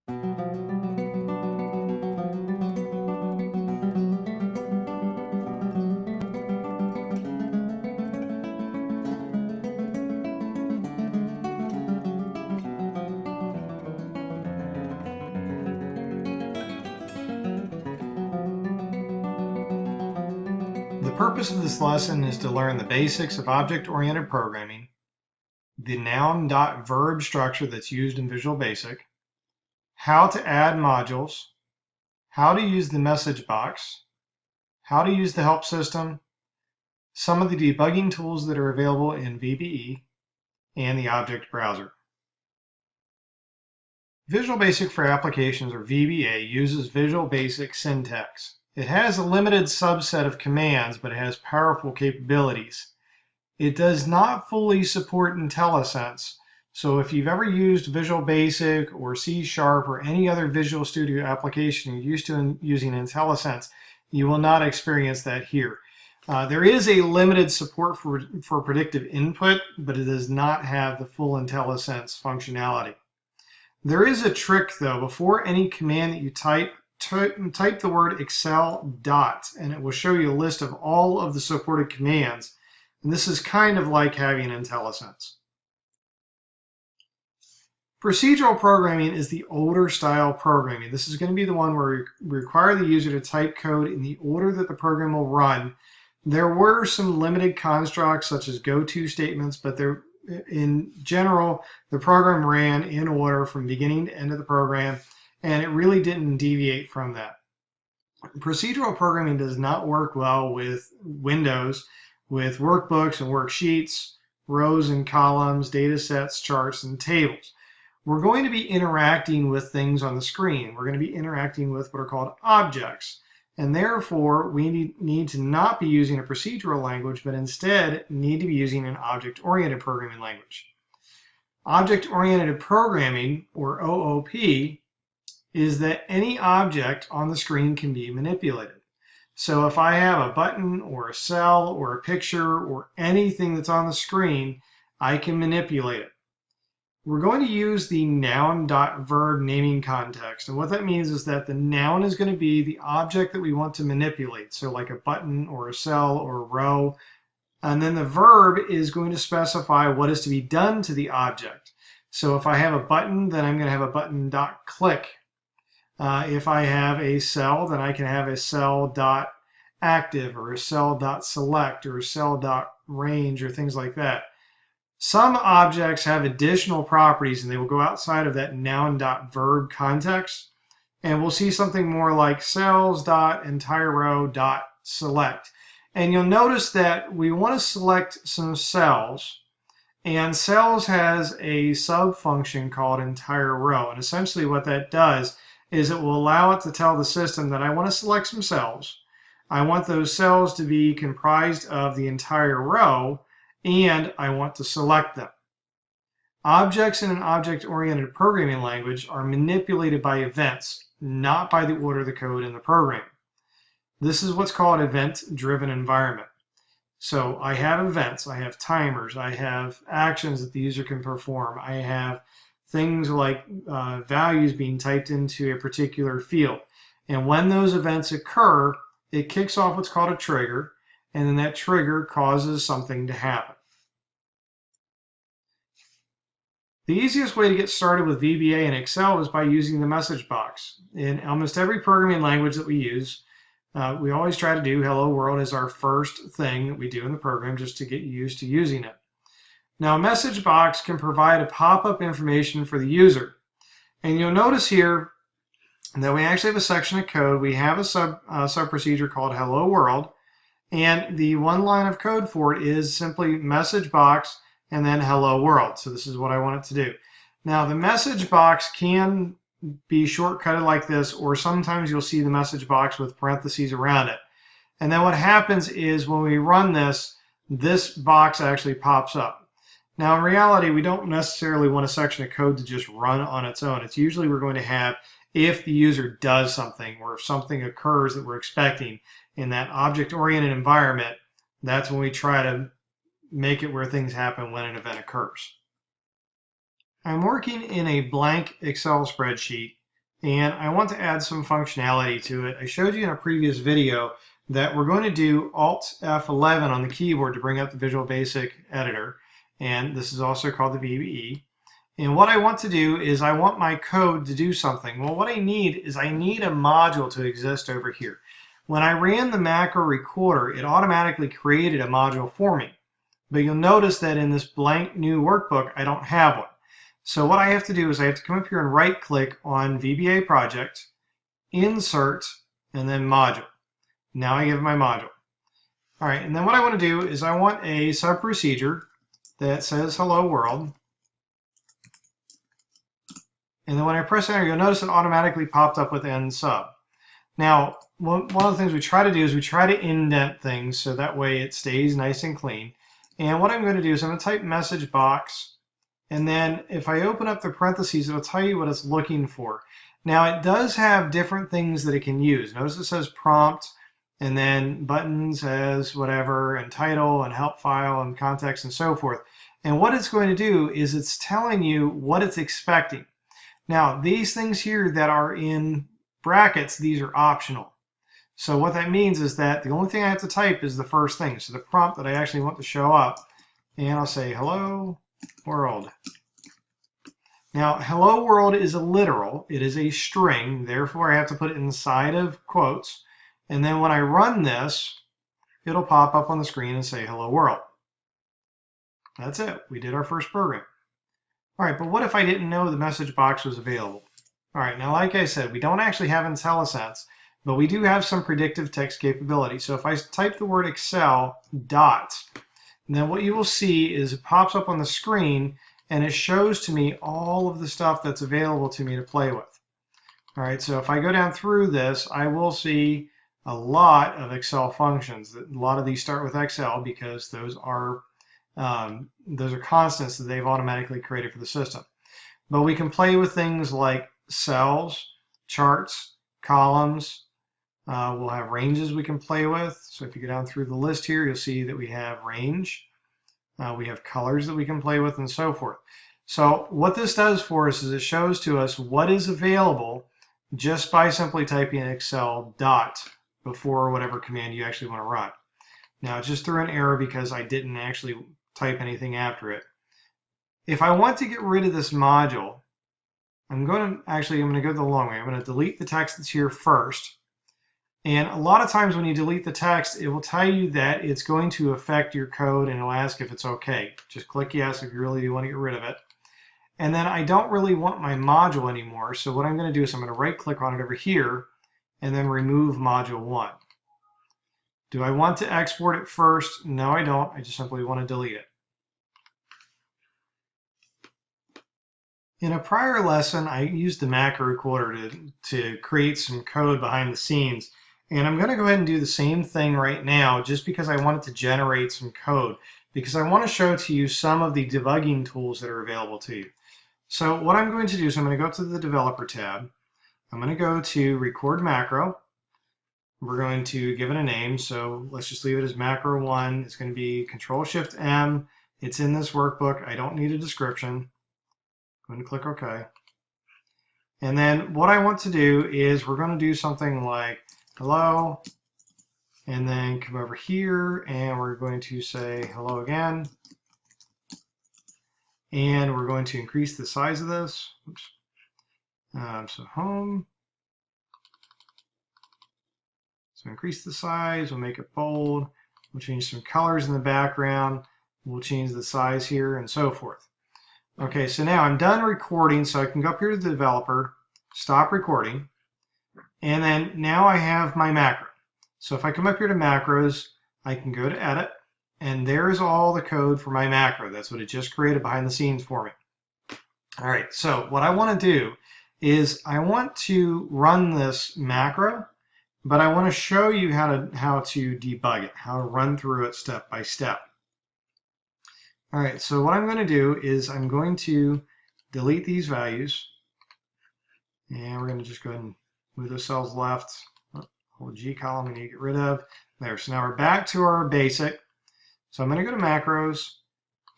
The purpose of this lesson is to learn the basics of object-oriented programming, the noun-verb structure that's used in Visual Basic, how to add modules, how to use the message box, how to use the help system, some of the debugging tools that are available in VBE, and the object browser. Visual Basic for Applications, or VBA, uses Visual Basic syntax. It has a limited subset of commands, but it has powerful capabilities. It does not fully support IntelliSense, so if you've ever used Visual Basic or C# or any other Visual Studio application you're used to using IntelliSense, you will not experience that here. There is a limited support for predictive input, but it does not have the full IntelliSense functionality. There is a trick though. Before any command that you type the word Excel dot, and it will show you a list of all of the supported commands. And this is kind of like having IntelliSense. Procedural programming is the older style programming. This is going to be the one where we require the user to type code in the order that the program will run. There were some limited constructs such as go-to statements, but in general, the program ran in order from beginning to end of the program, and it really didn't deviate from that. Procedural programming does not work well with Windows, with workbooks and worksheets, rows and columns, data sets, charts, and tables. We're going to be interacting with things on the screen. We're going to be interacting with what are called objects. And therefore, we need to not be using a procedural language, but instead need to be using an object-oriented programming language. Object-oriented programming, or OOP, is that any object on the screen can be manipulated. So if I have a button or a cell or a picture or anything that's on the screen, I can manipulate it. We're going to use the noun.verb naming context. And what that means is that the noun is going to be the object that we want to manipulate. So like a button or a cell or a row. And then the verb is going to specify what is to be done to the object. So if I have a button, then I'm going to have a button.click. If I have a cell, then I can have a cell.active or a cell.select or a cell.range or things like that. Some objects have additional properties and they will go outside of that noun.verb context, and we'll see something more like cells.entirerow.select. And you'll notice that we want to select some cells, and cells has a sub-function called entire row. And essentially what that does is it will allow it to tell the system that I want to select some cells. I want those cells to be comprised of the entire row, and I want to select them. Objects in an object-oriented programming language are manipulated by events, not by the order of the code in the program. This is what's called event-driven environment. So I have events, I have timers, I have actions that the user can perform, I have things like values being typed into a particular field. And when those events occur, it kicks off what's called a trigger, and then that trigger causes something to happen. The easiest way to get started with VBA in Excel is by using the message box. In almost every programming language that we use, we always try to do hello world as our first thing that we do in the program just to get used to using it. Now, a message box can provide a pop-up information for the user. And you'll notice here that we actually have a section of code. We have a sub procedure called hello world. And the one line of code for it is simply message box and then hello world. So this is what I want it to do. Now, the message box can be shortcutted like this, or sometimes you'll see the message box with parentheses around it. And then what happens is when we run this, this box actually pops up. Now, in reality, we don't necessarily want a section of code to just run on its own. It's usually we're going to have if the user does something or if something occurs that we're expecting in that object-oriented environment. That's when we try to make it where things happen when an event occurs. I'm working in a blank Excel spreadsheet, and I want to add some functionality to it. I showed you in a previous video that we're going to do Alt F11 on the keyboard to bring up the Visual Basic editor, and this is also called the VBE. And what I want to do is I want my code to do something. Well, what I need is I need a module to exist over here. When I ran the macro recorder, it automatically created a module for me. But you'll notice that in this blank new workbook, I don't have one. So what I have to do is I have to come up here and right-click on VBA project, insert, and then module. Now I give my module. All right, and then what I want to do is I want a sub-procedure that says hello world. And then when I press enter, you'll notice it automatically popped up with end sub. Now, one of the things we try to do is we try to indent things so that way it stays nice and clean. And what I'm going to do is I'm going to type message box, and then if I open up the parentheses, it'll tell you what it's looking for. Now, it does have different things that it can use. Notice it says prompt, and then buttons as whatever, and title, and help file, and context, and so forth. And what it's going to do is it's telling you what it's expecting. Now, these things here that are in brackets, these are optional. So what that means is that the only thing I have to type is the first thing. So the prompt that I actually want to show up, and I'll say hello world. Now, hello world is a literal. It is a string. Therefore, I have to put it inside of quotes. And then when I run this, it'll pop up on the screen and say hello world. That's it. We did our first program. All right, but what if I didn't know the message box was available? All right, now like I said, we don't actually have IntelliSense, but we do have some predictive text capability. So if I type the word Excel dot, then what you will see is it pops up on the screen and it shows to me all of the stuff that's available to me to play with. All right, so if I go down through this, I will see a lot of Excel functions. A lot of these start with Excel because those are constants that they've automatically created for the system. But we can play with things like cells, charts, columns. We'll have ranges we can play with. So if you go down through the list here, you'll see that we have range. We have colors that we can play with and so forth. So what this does for us is it shows to us what is available just by simply typing Excel dot before whatever command you actually want to run. Now it just threw an error because I didn't actually type anything after it. If I want to get rid of this module, I'm going to go the long way. I'm going to delete the text that's here first. And a lot of times when you delete the text, it will tell you that it's going to affect your code and it'll ask if it's okay. Just click yes if you really do want to get rid of it. And then I don't really want my module anymore. So what I'm going to do is I'm going to right click on it over here and then remove module 1. Do I want to export it first? No, I don't. I just simply want to delete it. In a prior lesson, I used the macro recorder to create some code behind the scenes. And I'm going to go ahead and do the same thing right now just because I wanted to generate some code, because I want to show to you some of the debugging tools that are available to you. So what I'm going to do is I'm going to go to the Developer tab. I'm going to go to Record Macro. We're going to give it a name, so let's just leave it as macro 1. It's going to be Control-Shift-M. It's in this workbook. I don't need a description. I'm going to click OK. And then what I want to do is we're going to do something like hello, and then come over here and we're going to say hello again. And we're going to increase the size of this. Oops. So home. So increase the size, we'll make it bold, we'll change some colors in the background, we'll change the size here and so forth. Okay, so now I'm done recording, so I can go up here to the developer, stop recording, and then now I have my macro. So if I come up here to macros, I can go to edit, and there's all the code for my macro. That's what it just created behind the scenes for me. All right, so what I want to do is I want to run this macro, but I want to show you how to debug it, how to run through it step by step. All right, so what I'm going to do is I'm going to delete these values, and we're going to just go ahead and move those cells left. Hold G column we need to get rid of. There, so now we're back to our basic. So I'm going to go to macros,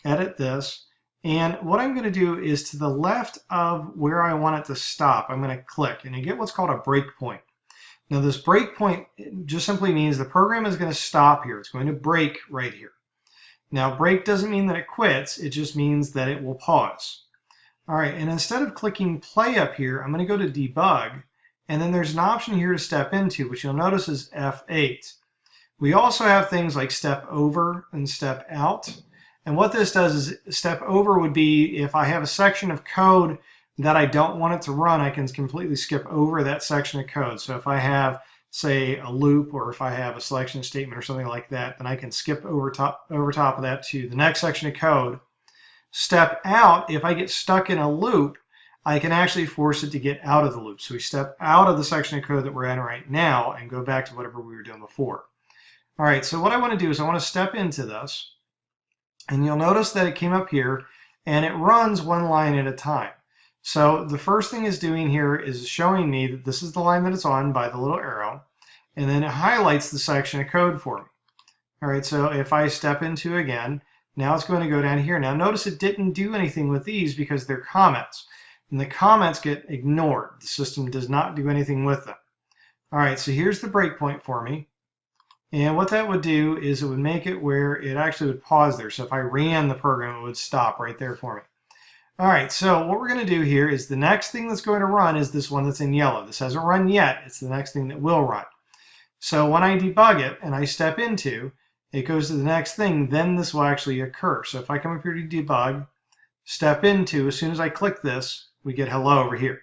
edit this, And what I'm going to do is to the left of where I want it to stop, I'm going to click and you get what's called a breakpoint. Now this breakpoint just simply means the program is going to stop here. It's going to break right here. Now break doesn't mean that it quits, it just means that it will pause. All right, and instead of clicking play up here, I'm going to go to debug, and then there's an option here to step into, which you'll notice is F8. We also have things like step over and step out. And what this does is step over would be if I have a section of code that I don't want it to run, I can completely skip over that section of code. So if I have, say, a loop, or if I have a selection statement or something like that, then I can skip over top of that to the next section of code. Step out, if I get stuck in a loop, I can actually force it to get out of the loop. So we step out of the section of code that we're in right now and go back to whatever we were doing before. All right, so what I want to do is I want to step into this, and you'll notice that it came up here and it runs one line at a time. So the first thing it's doing here is showing me that this is the line that it's on by the little arrow, and then it highlights the section of code for me. All right, so if I step into again, now it's going to go down here. Now notice it didn't do anything with these because they're comments, and the comments get ignored. The system does not do anything with them. All right, so here's the breakpoint for me. And what that would do is it would make it where it actually would pause there. So if I ran the program, it would stop right there for me. All right, so what we're going to do here is the next thing that's going to run is this one that's in yellow. This hasn't run yet. It's the next thing that will run. So when I debug it and I step into, it goes to the next thing, then this will actually occur. So if I come up here to debug, step into, as soon as I click this, we get hello over here.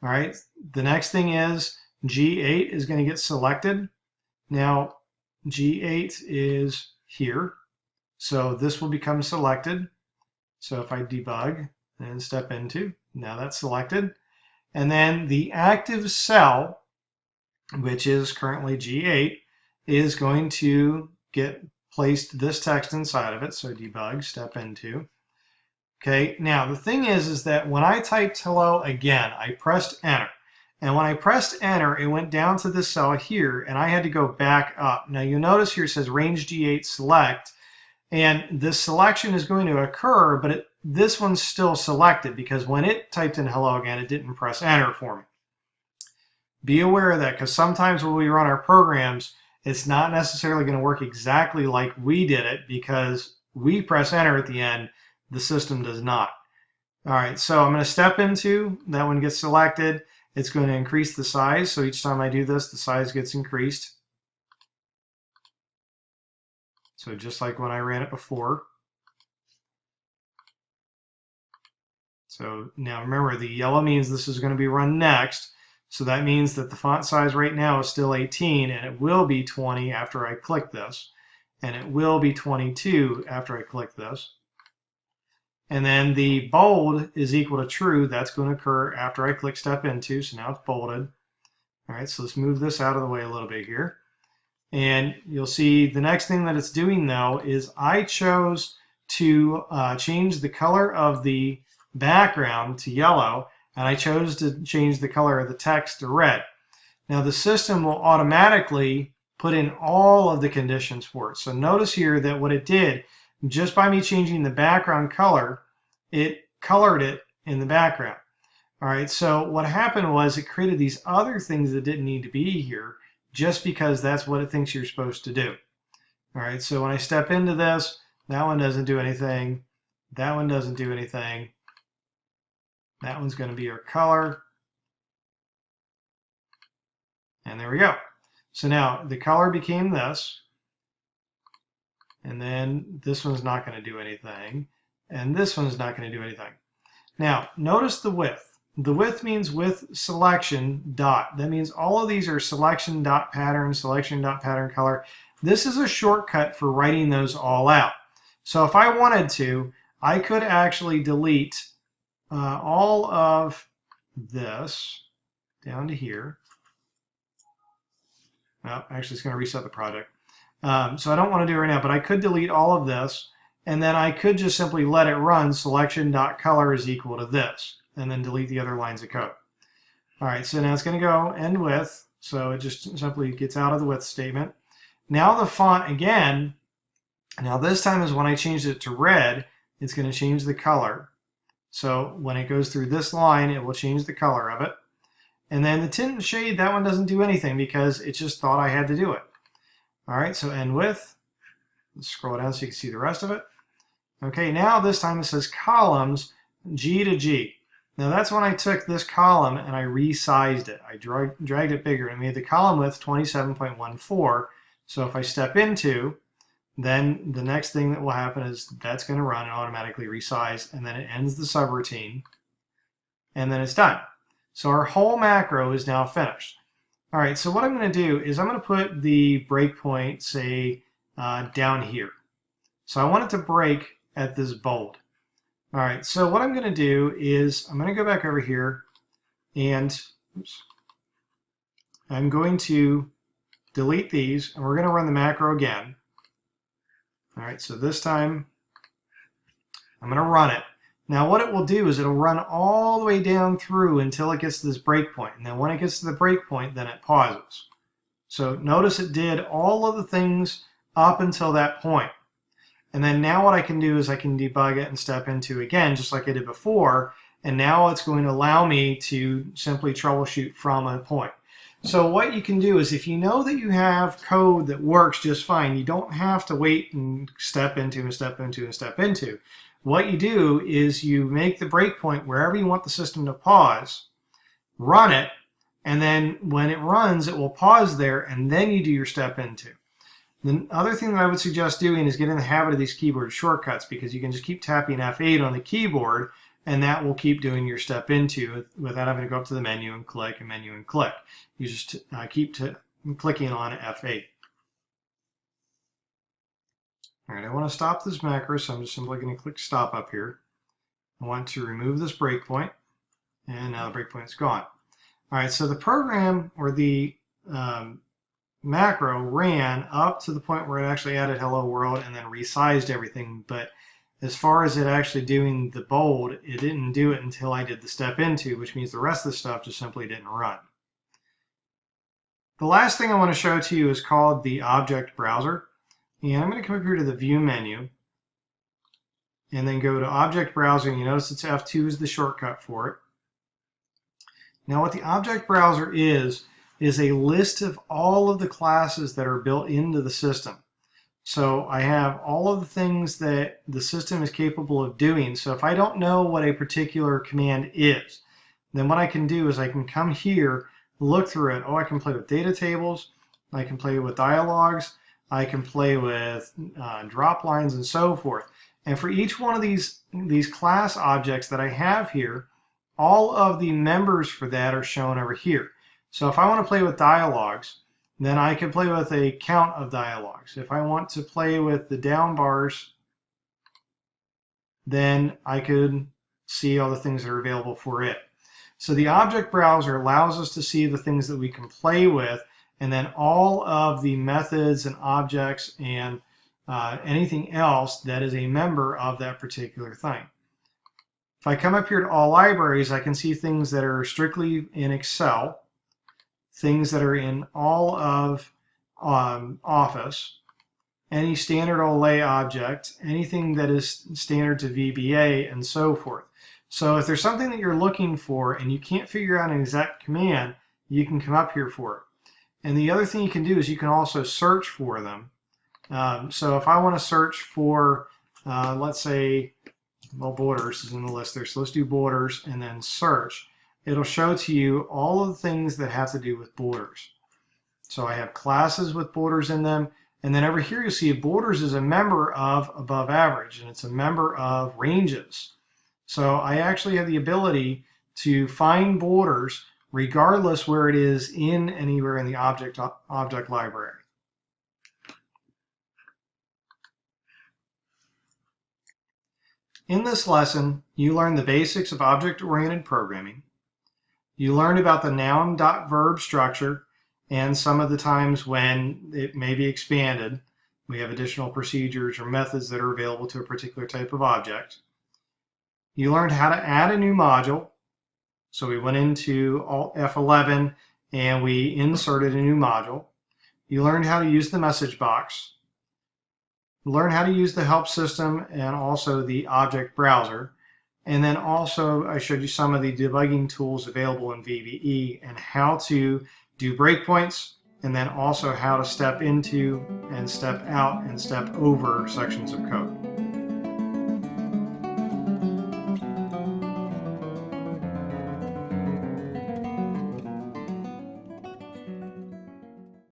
All right, the next thing is G8 is going to get selected. Now, G8 is here, so this will become selected. So if I debug and step into, now that's selected. And then the active cell, which is currently G8, is going to get placed this text inside of it. So debug, step into. Okay, now the thing is that when I typed hello again, I pressed enter. And when I pressed enter, it went down to this cell here, and I had to go back up. Now you'll notice here it says range G8 select, and this selection is going to occur, but this one's still selected because when it typed in hello again, it didn't press enter for me. Be aware of that, because sometimes when we run our programs, it's not necessarily going to work exactly like we did it because we press enter at the end, the system does not. All right, so I'm going to step into, that one gets selected. It's going to increase the size, so each time I do this, the size gets increased. So just like when I ran it before. So now remember, the yellow means this is going to be run next. So that means that the font size right now is still 18, and it will be 20 after I click this. And it will be 22 after I click this. And then the bold is equal to true. That's going to occur after I click step into. So now it's bolded. All right, so let's move this out of the way a little bit here. And you'll see the next thing that it's doing though is I chose to change the color of the background to yellow, and I chose to change the color of the text to red. Now the system will automatically put in all of the conditions for it. So notice here that what it did, just by me changing the background color, it colored it in the background. All right, so what happened was it created these other things that didn't need to be here just because that's what it thinks you're supposed to do. All right, so when I step into this, that one doesn't do anything. That one doesn't do anything. That one's going to be our color. And there we go. So now the color became this. And then this one's not going to do anything. And this one's not going to do anything. Now, notice the width. The width means with selection dot. That means all of these are selection dot pattern, selection dot pattern color. This is a shortcut for writing those all out. So if I wanted to, I could actually delete all of this down to here. Well, actually, it's going to reset the project. So I don't want to do it right now, but I could delete all of this, and then I could just simply let it run selection.color is equal to this, and then delete the other lines of code. All right, so now it's going to go end with, so it just simply gets out of the with statement. Now the font again, now this time is when I changed it to red, it's going to change the color. So when it goes through this line, it will change the color of it. And then the tint and shade, that one doesn't do anything because it just thought I had to do it. All right, so end with. Let's scroll down so you can see the rest of it. Okay, now this time it says columns, G to G. Now that's when I took this column and I resized it. I dragged it bigger and made the column width 27.14. So if I step into, then the next thing that will happen is that's going to run and automatically resize, and then it ends the subroutine, and then it's done. So our whole macro is now finished. All right, so what I'm going to do is I'm going to put the breakpoint, say, down here. So I want it to break at this bold. All right, so what I'm going to do is I'm going to go back over here, and I'm going to delete these, and we're going to run the macro again. All right, so this time I'm going to run it. Now what it will do is it'll run all the way down through until it gets to this breakpoint. And then when it gets to the breakpoint, then it pauses. So notice it did all of the things up until that point. And then now what I can do is I can debug it and step into again, just like I did before. And now it's going to allow me to simply troubleshoot from a point. So what you can do is if you know that you have code that works just fine, you don't have to wait and step into and step into and step into. What you do is you make the breakpoint wherever you want the system to pause, run it, and then when it runs, it will pause there, and then you do your step into. The other thing that I would suggest doing is get in the habit of these keyboard shortcuts, because you can just keep tapping F8 on the keyboard, and that will keep doing your step into without having to go up to the menu and click and menu and click. You just keep clicking on F8. All right, I want to stop this macro, so I'm just simply going to click stop up here. I want to remove this breakpoint, and now the breakpoint is gone. All right, so the program or the macro ran up to the point where it actually added hello world and then resized everything, but as far as it actually doing the bold, it didn't do it until I did the step into, which means the rest of the stuff just simply didn't run. The last thing I want to show to you is called the object browser. And I'm going to come up here to the view menu and then go to object browser, and you notice it's F2 is the shortcut for it. Now what the object browser is a list of all of the classes that are built into the system. So I have all of the things that the system is capable of doing. So if I don't know what a particular command is, then what I can do is I can come here, look through it. Oh, I can play with data tables, I can play with dialogues, I can play with drop lines and so forth. And for each one of these class objects that I have here, all of the members for that are shown over here. So if I want to play with dialogues, then I can play with a count of dialogues. If I want to play with the down bars, then I could see all the things that are available for it. So the object browser allows us to see the things that we can play with, and then all of the methods and objects and anything else that is a member of that particular thing. If I come up here to all libraries, I can see things that are strictly in Excel, things that are in all of Office, any standard OLE object, anything that is standard to VBA, and so forth. So if there's something that you're looking for and you can't figure out an exact command, you can come up here for it. And the other thing you can do is you can also search for them. So if I want to search for, let's say, well, borders is in the list there. So let's do borders and then search. It'll show to you all of the things that have to do with borders. So I have classes with borders in them. And then over here you'll see borders is a member of above average, and it's a member of ranges. So I actually have the ability to find borders regardless where it is in anywhere in the object library. In this lesson, you learned the basics of object-oriented programming. You learned about the noun-verb structure and some of the times when it may be expanded. We have additional procedures or methods that are available to a particular type of object. You learned how to add a new module. So we went into Alt F11 and we inserted a new module. You learned how to use the message box. learn how to use the help system and also the object browser. And then also I showed you some of the debugging tools available in VBE and how to do breakpoints, and then also how to step into and step out and step over sections of code.